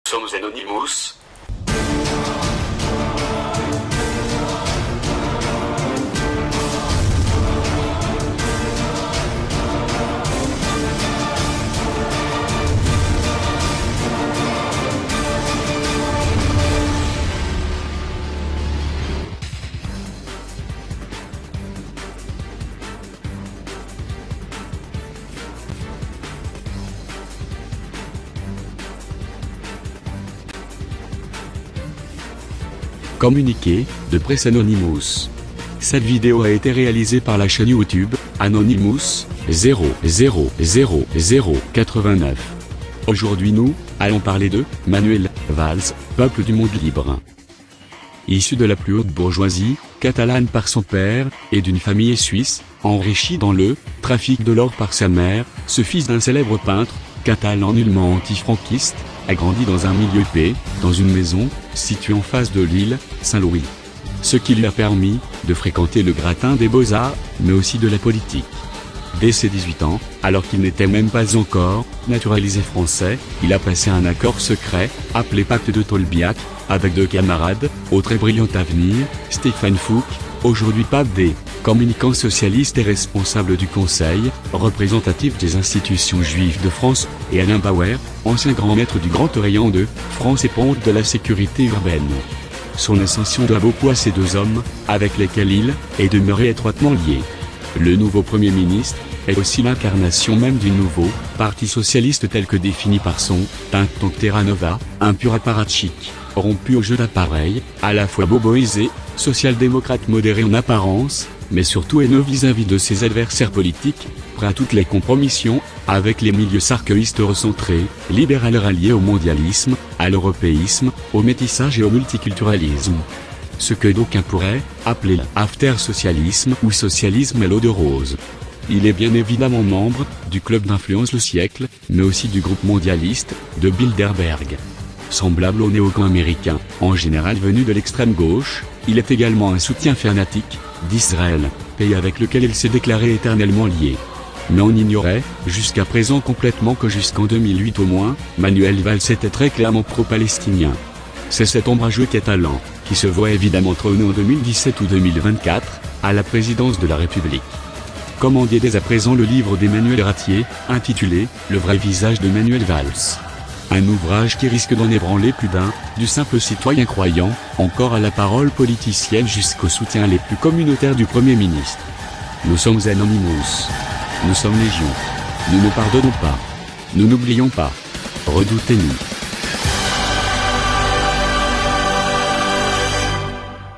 Somos Anonymous. Communiqué de presse Anonymous. Cette vidéo a été réalisée par la chaîne YouTube Anonymous 00089. Aujourd'hui nous allons parler de Manuel Valls, peuple du monde libre. Issu de la plus haute bourgeoisie catalane par son père, et d'une famille suisse, enrichi dans le trafic de l'or par sa mère, ce fils d'un célèbre peintre, catalan nullement anti-franquiste, a grandi dans un milieu paix, dans une maison, située en face de l'île Saint-Louis. Ce qui lui a permis de fréquenter le gratin des beaux-arts, mais aussi de la politique. Dès ses 18 ans, alors qu'il n'était même pas encore naturalisé français, il a passé un accord secret, appelé Pacte de Tolbiac, avec deux camarades, au très brillant avenir, Stéphane Fouque, aujourd'hui pape des communicants socialistes et responsable du Conseil représentatif des institutions juives de France, et Alain Bauer, ancien grand maître du Grand Orient de France et ponte de la sécurité urbaine. Son ascension doit beaucoup à ces deux hommes, avec lesquels il est demeuré étroitement lié. Le nouveau Premier ministre est aussi l'incarnation même du nouveau Parti socialiste tel que défini par son think tank Terra Nova, un pur apparatchik, rompu au jeu d'appareil, à la fois boboisé, social-démocrate modéré en apparence, mais surtout haineux vis-à-vis de ses adversaires politiques, prêt à toutes les compromissions, avec les milieux sarkoïstes recentrés, libéral ralliés au mondialisme, à l'européisme, au métissage et au multiculturalisme. Ce que d'aucuns pourraient appeler l'after-socialisme ou socialisme à l'eau de rose. Il est bien évidemment membre du club d'influence Le Siècle, mais aussi du groupe mondialiste de Bilderberg. Semblable aux néocons américains, en général venus de l'extrême gauche, il est également un soutien fanatique d'Israël, pays avec lequel il s'est déclaré éternellement lié. Mais on ignorait, jusqu'à présent complètement que jusqu'en 2008 au moins, Manuel Valls était très clairement pro-palestinien. C'est cet ombrageux catalan, qui se voit évidemment trôner en 2017 ou 2024, à la présidence de la République. Commandez dès à présent le livre d'Emmanuel Ratier, intitulé « Le vrai visage de Manuel Valls ». Un ouvrage qui risque d'en ébranler plus d'un, du simple citoyen croyant, encore à la parole politicienne jusqu'au soutien les plus communautaires du Premier ministre. Nous sommes Anonymous. Nous sommes légion. Nous ne pardonnons pas. Nous n'oublions pas. Redoutez-nous.